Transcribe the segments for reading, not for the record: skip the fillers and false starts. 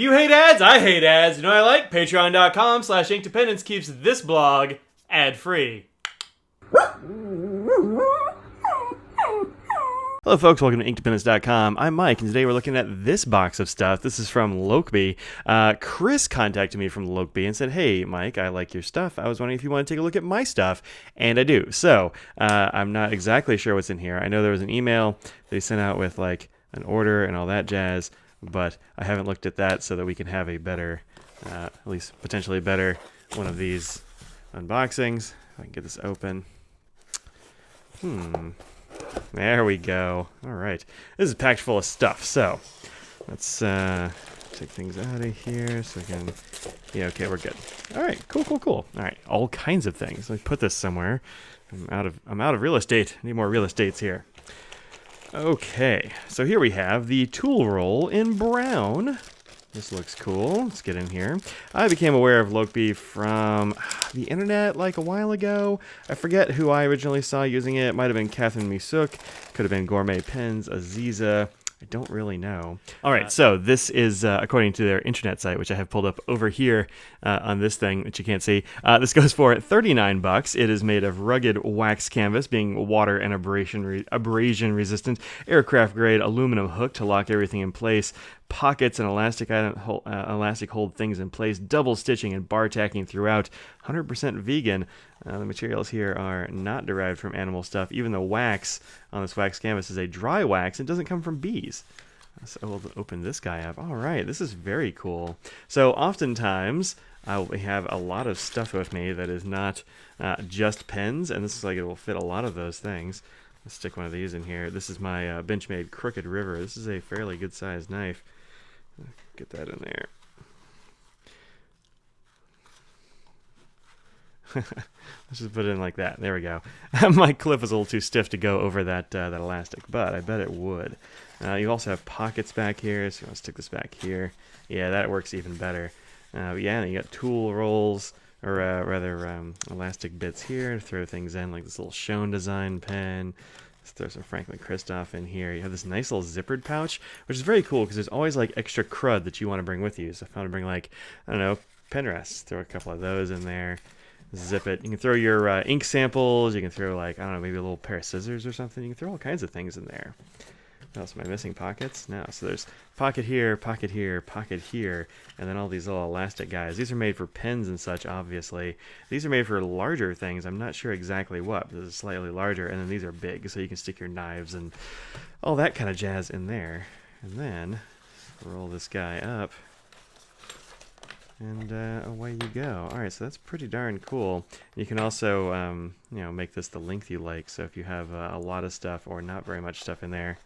You hate ads? I hate ads. You know what I like? Patreon.com/Inkdependence keeps this blog ad-free. Hello folks, welcome to Inkdependence.com. I'm Mike, and today we're looking at this box of stuff. This is from Lochby. Chris contacted me from Lochby and said, hey Mike, I like your stuff. I was wondering if you want to take a look at my stuff, and I do. So, I'm not exactly sure what's in here. I know there was an email that he sent out with like an order and all that jazz, but I haven't looked at that so that we can have a better, at least potentially better, one of these unboxings. If I can get this open. There we go. All right. This is packed full of stuff. So let's take things out of here so we can... Yeah, okay, we're good. All right, cool. All right, all kinds of things. Let me put this somewhere. I'm out of real estate. I need more real estates here. Okay, so here we have the tool roll in brown. This looks cool. Let's get in here. I became aware of Lochby from the internet like a while ago. I forget who I originally saw using it. It might have been Catherine Misuk. Could have been Gourmet Pens, Aziza. I don't really know. All right, so this is according to their internet site, which I have pulled up over here on this thing, which you can't see. This goes for $39. It is made of rugged wax canvas, being water and abrasion resistant, aircraft grade aluminum hook to lock everything in place, pockets and elastic hold things in place, double stitching and bar tacking throughout, 100% vegan. The materials here are not derived from animal stuff. Even the wax on this wax canvas is a dry wax. It doesn't come from bees. So we'll open this guy up. All right, this is very cool. So oftentimes I will have a lot of stuff with me that is not just pens, and this is like it will fit a lot of those things. Let's stick one of these in here. This is my Benchmade Crooked River. This is a fairly good-sized knife. Get that in there. Let's just put it in like that. There we go. My clip is a little too stiff to go over that that elastic, but I bet it would. You also have pockets back here, so you want to stick this back here. Yeah, that works even better. Yeah, and you got tool rolls, or rather elastic bits here to throw things in, like this little Schoen design pen. Let's throw some franklin-christoph in here. You have this nice little zippered pouch, which is very cool because there's always like extra crud that you want to bring with you. So if I want to bring like, I don't know, pen rests, throw a couple of those in there. Zip it. You can throw your ink samples. You can throw like, I don't know, maybe a little pair of scissors or something. You can throw all kinds of things in there. What else am I missing? Pockets? No. So there's pocket here, pocket here, pocket here, and then all these little elastic guys. These are made for pens and such, obviously. These are made for larger things. I'm not sure exactly what, but this is slightly larger, and then these are big, so you can stick your knives and all that kind of jazz in there. And then roll this guy up. And away you go. All right, so that's pretty darn cool. You can also, you know, make this the length you like. So if you have a lot of stuff or not very much stuff in there,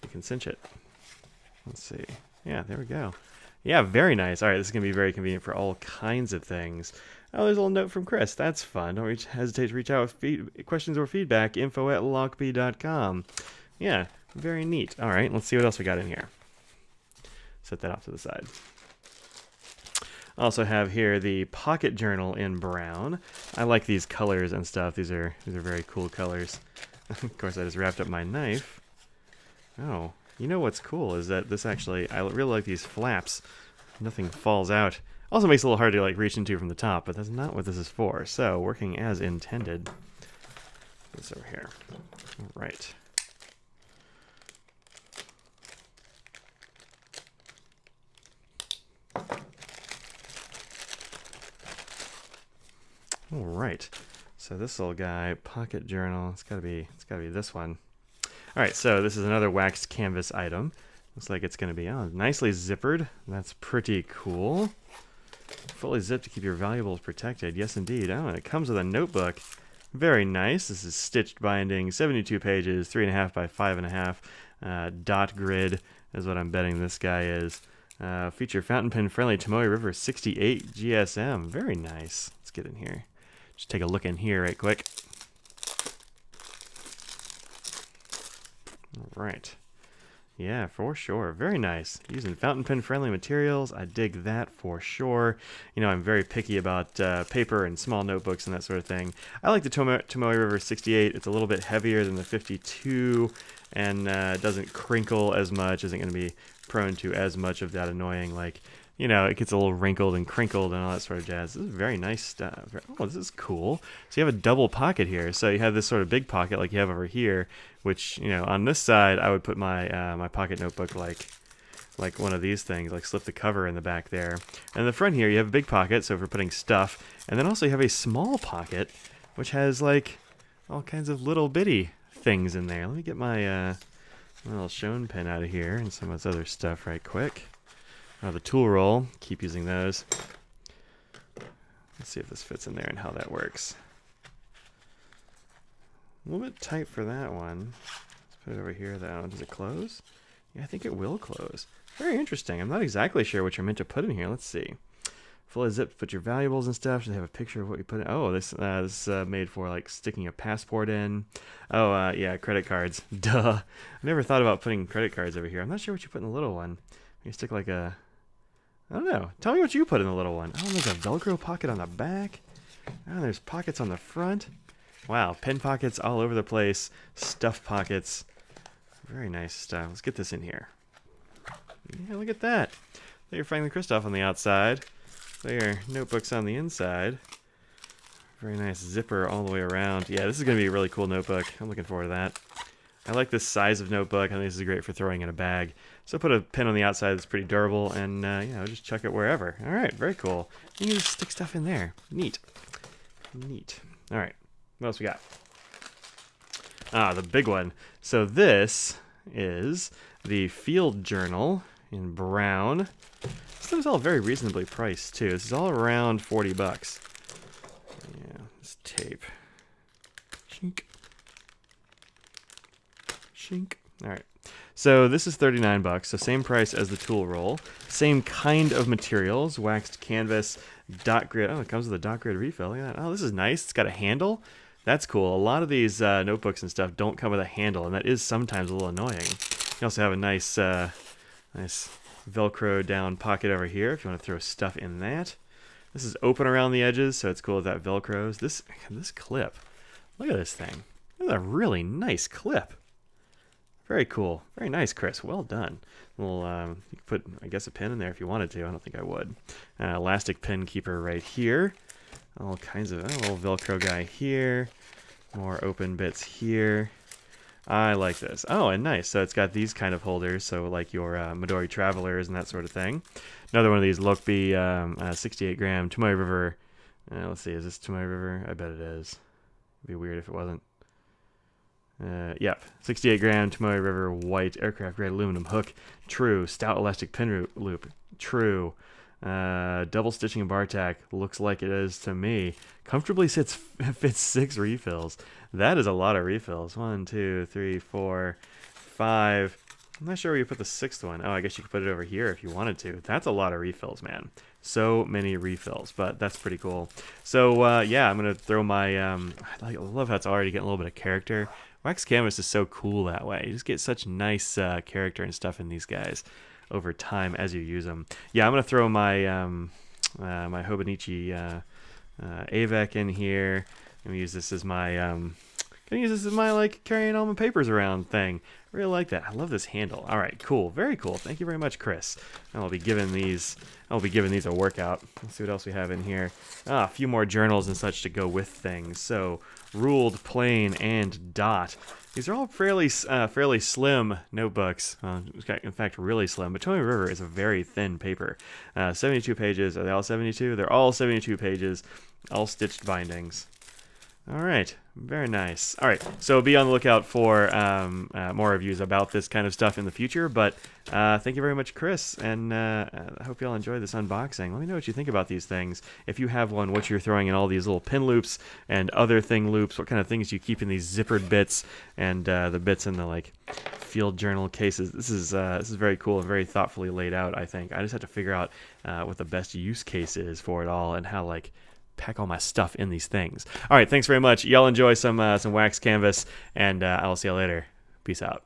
you can cinch it. Let's see. Yeah, there we go. Yeah, very nice. All right, this is going to be very convenient for all kinds of things. Oh, there's a little note from Chris. That's fun. Don't hesitate to reach out with questions or feedback. info@lochby.com. Yeah, very neat. All right, let's see what else we got in here. Set that off to the side. Also have here the pocket journal in brown. I like these colors and stuff. These are very cool colors. Of course, I just wrapped up my knife. Oh, you know what's cool is that this actually, I really like these flaps. Nothing falls out. Also makes it a little hard to like reach into from the top, but that's not what this is for. So, working as intended. This over here. All right. All right, so this little guy, pocket journal. It's gotta be this one. All right, so this is another waxed canvas item. Looks like it's gonna be nicely zippered. That's pretty cool. Fully zipped to keep your valuables protected. Yes, indeed. Oh, and it comes with a notebook. Very nice. This is stitched binding, 72 pages, 3.5 by 5.5. Dot grid is what I'm betting this guy is. Feature fountain pen friendly Tomoe River 68 GSM. Very nice. Let's get in here. Just take a look in here right quick. All right. Yeah, for sure. Very nice. Using fountain pen friendly materials. I dig that for sure. You know, I'm very picky about paper and small notebooks and that sort of thing. I like the Tomoe River 68. It's a little bit heavier than the 52 and doesn't crinkle as much. Isn't going to be prone to as much of that annoying like you know, it gets a little wrinkled and crinkled and all that sort of jazz. This is very nice stuff. Oh, this is cool. So you have a double pocket here. So you have this sort of big pocket like you have over here, which, you know, on this side I would put my my pocket notebook like one of these things, like slip the cover in the back there. And in the front here you have a big pocket, so for putting stuff. And then also you have a small pocket, which has like all kinds of little bitty things in there. Let me get my little Schoen pen out of here and some of this other stuff right quick. The tool roll, keep using those. Let's see if this fits in there and how that works. A little bit tight for that one. Let's put it over here. That one, does it close? Yeah, I think it will close. Very interesting. I'm not exactly sure what you're meant to put in here. Let's see. Fully zipped, put your valuables and stuff. Should they have a picture of what you put in? Oh, this is made for like sticking a passport in. Oh, yeah, credit cards. Duh. I never thought about putting credit cards over here. I'm not sure what you put in the little one. You stick like a... I don't know. Tell me what you put in the little one. Oh, there's a Velcro pocket on the back. Oh, there's pockets on the front. Wow, pen pockets all over the place. Stuff pockets. Very nice stuff. Let's get this in here. Yeah, look at that. There your Franklin-Christoph on the outside. There, notebooks on the inside. Very nice zipper all the way around. Yeah, this is going to be a really cool notebook. I'm looking forward to that. I like this size of notebook. I think this is great for throwing in a bag. So put a pen on the outside that's pretty durable, and you know, just chuck it wherever. All right, very cool. You can just stick stuff in there. Neat. Neat. All right, what else we got? Ah, the big one. So this is the field journal in brown. This is all very reasonably priced too. This is all around 40 bucks. Yeah, this tape. Shink. Shink. All right. So this is 39 bucks. So same price as the tool roll. Same kind of materials. Waxed canvas, dot grid. Oh, it comes with a dot grid refill. Look at that. Oh, this is nice. It's got a handle. That's cool. A lot of these notebooks and stuff don't come with a handle, and that is sometimes a little annoying. You also have a nice, nice Velcro down pocket over here if you want to throw stuff in that. This is open around the edges, so it's cool with that Velcros. This clip. Look at this thing. This is a really nice clip. Very cool. Very nice, Chris. Well done. Little, you could put, I guess, a pin in there if you wanted to. I don't think I would. Elastic pin keeper right here. All kinds of, a little Velcro guy here. More open bits here. I like this. Oh, and nice. So it's got these kind of holders, so like your Midori Travelers and that sort of thing. Another one of these Lochby 68 gram Tomoe River. Let's see, is this Tomoe River? I bet it is. It'd be weird if it wasn't. Yep, 68 gram Tomoe River white aircraft grade aluminum hook. True. Stout elastic pin loop. True. Double stitching and bar tack. Looks like it is to me. Comfortably fits 6 refills. That is a lot of refills. 1, 2, 3, 4, 5. I'm not sure where you put the 6th one. Oh, I guess you could put it over here if you wanted to. That's a lot of refills, man. So many refills, but that's pretty cool. So yeah, I'm gonna throw my. I love how it's already getting a little bit of character. Wax canvas is so cool that way. You just get such nice character and stuff in these guys over time as you use them. Yeah, I'm gonna throw my my Hobonichi Avec in here. I'm gonna use this as my like carrying all my papers around thing. I really like that. I love this handle. All right, cool, very cool. Thank you very much, Chris. I'll be giving these a workout. Let's see what else we have in here. A few more journals and such to go with things. So ruled, plain, and dot. These are all fairly slim notebooks. In fact, really slim. But Tomoe River is a very thin paper. 72 pages. Are they all 72? They're all 72 pages. All stitched bindings. All right, very nice. All right, so be on the lookout for more reviews about this kind of stuff in the future. But thank you very much, Chris, and I hope you all enjoyed this unboxing. Let me know what you think about these things. If you have one, what you're throwing in all these little pin loops and other thing loops, what kind of things you keep in these zippered bits and the bits in the like field journal cases. This is very cool and very thoughtfully laid out, I think. I just have to figure out what the best use case is for it all and how like pack all my stuff in these things. All right, thanks very much. Y'all enjoy some wax canvas, and I'll see you later. Peace out.